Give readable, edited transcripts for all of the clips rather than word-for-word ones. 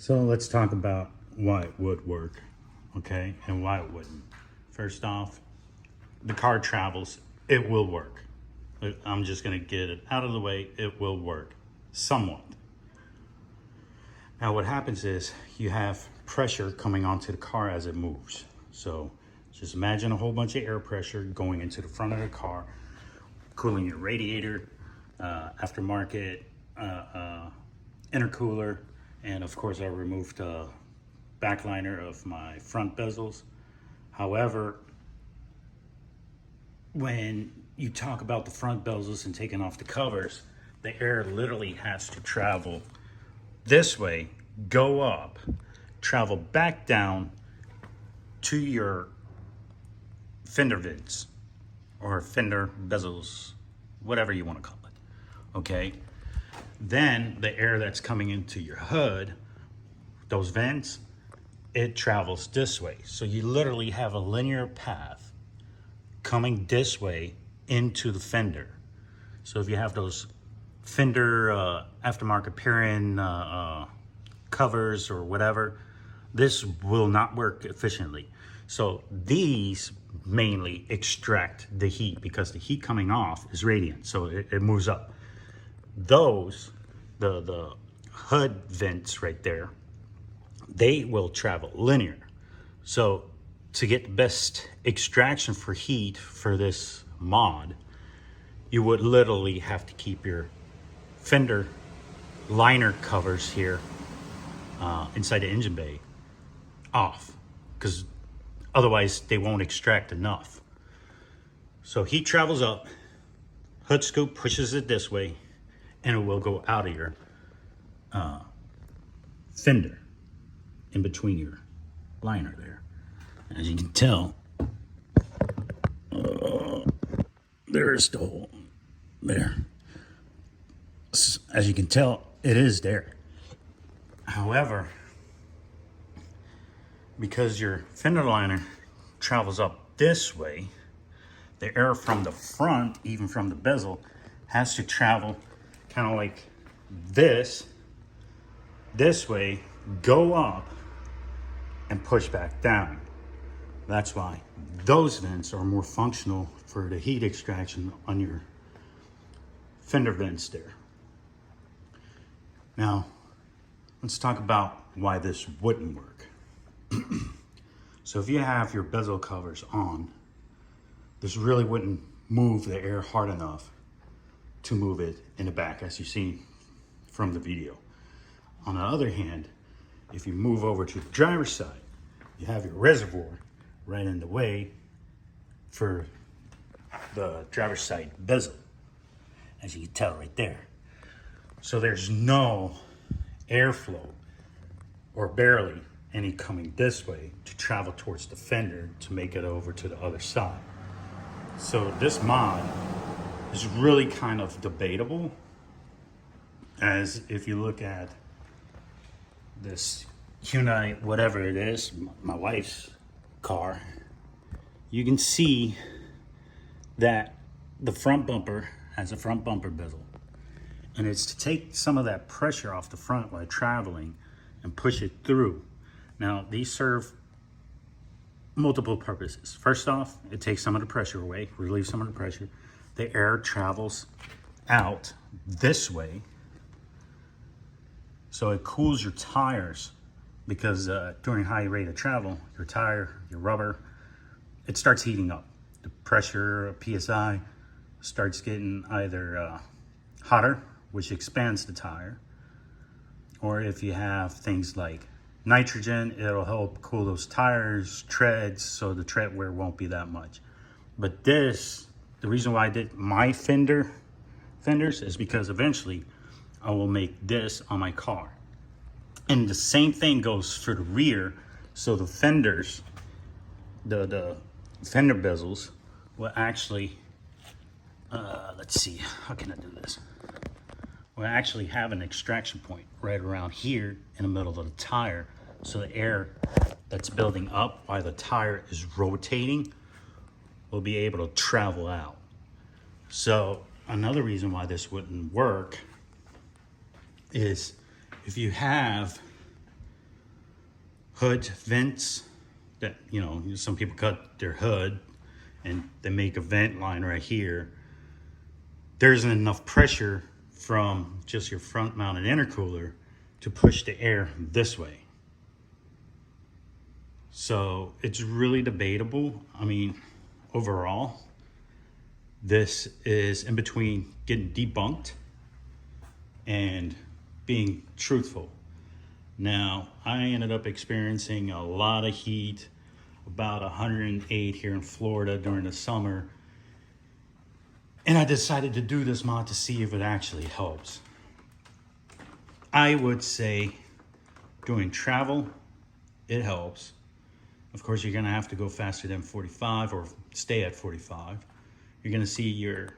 So let's talk about why it would work, okay, and why it wouldn't. First off, the car travels, it will work. I'm just gonna get it out of the way, it will work, somewhat. Now what happens is you have pressure coming onto the car as it moves. So just imagine a whole bunch of air pressure going into the front of the car, cooling your radiator, aftermarket, intercooler, and of course I removed the backliner of my front bezels. However, when you talk about the front bezels and taking off the covers, the air literally has to travel this way, go up, travel back down to your fender vents or fender bezels, whatever you want to call it, okay? Then the air that's coming into your hood, those vents, it travels this way. So you literally have a linear path coming this way into the fender. So if you have those fender aftermarket Perrin covers or whatever, this will not work efficiently. So these mainly extract the heat because the heat coming off is radiant, so it moves up. Those, the hood vents right there, they will travel linear. So to get the best extraction for heat for this mod, you would literally have to keep your fender liner covers here inside the engine bay off, because otherwise they won't extract enough. So heat travels up, hood scoop pushes it this way, and it will go out of your fender in between your liner there. As you can tell, there's the hole there. As you can tell, it is there. However, because your fender liner travels up this way, the air from the front, even from the bezel, has to travel kind of like this way, go up, and push back down. That's why those vents are more functional for the heat extraction on your fender vents there. Now, let's talk about why this wouldn't work. So if you have your bezel covers on, this really wouldn't move the air hard enough to move it in the back, as you see from the video. On the other hand, if you move over to the driver's side, you have your reservoir right in the way for the driver's side bezel, as you can tell right there. So there's no airflow, or barely any, coming this way to travel towards the fender to make it over to the other side. So this mod is really kind of debatable, as if you look at this Hyundai, whatever it is, my wife's car, you can see that the front bumper has a front bumper bezel, and it's to take some of that pressure off the front while traveling and push it through. Now these serve multiple purposes. First off, it takes some of the pressure away, relieves some of the pressure. The air travels out this way, so it cools your tires, because during high rate of travel, your tire, your rubber, it starts heating up. The pressure, PSI, starts getting either hotter, which expands the tire, or if you have things like nitrogen, it'll help cool those tires, treads, so the tread wear won't be that much. But this, the reason why I did my fenders is because eventually I will make this on my car. And the same thing goes for the rear. So the fenders, the fender bezels will actually, let's see, how can I do this? We'll actually have an extraction point right around here in the middle of the tire. So the air that's building up while the tire is rotating will be able to travel out. So another reason why this wouldn't work is if you have hood vents that, some people cut their hood and they make a vent line right here. There isn't enough pressure from just your front mounted intercooler to push the air this way. So it's really debatable. I mean, overall, this is in between getting debunked and being truthful. Now, I ended up experiencing a lot of heat, about 108 here in Florida during the summer. And I decided to do this mod to see if it actually helps. I would say during travel, it helps. Of course, you're gonna have to go faster than 45 or stay at 45. You're gonna see your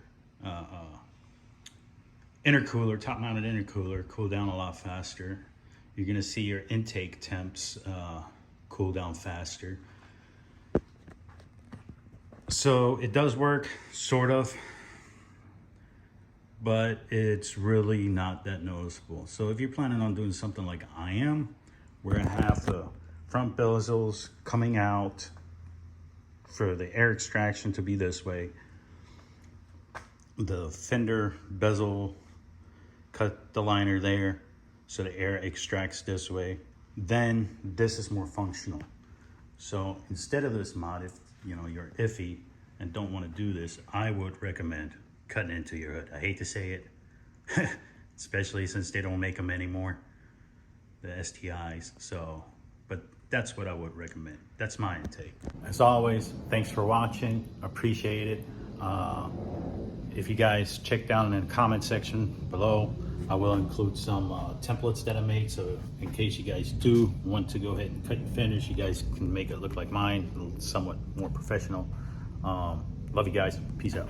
intercooler, top mounted intercooler, cool down a lot faster. You're gonna see your intake temps cool down faster. So it does work, sort of, but it's really not that noticeable. So if you're planning on doing something like I am, where I have the front bezels coming out for the air extraction to be this way, the fender bezel, cut the liner there so the air extracts this way, then this is more functional. So instead of this mod, if you're iffy and don't want to do this, I would recommend cutting into your hood. I hate to say it, especially since they don't make them anymore, the STIs. So, but that's what I would recommend. That's my intake. As always, thanks for watching. Appreciate it. If you guys check down in the comment section below, I will include some templates that I made. So in case you guys do want to go ahead and cut and finish, you guys can make it look like mine, somewhat more professional. Love you guys. Peace out.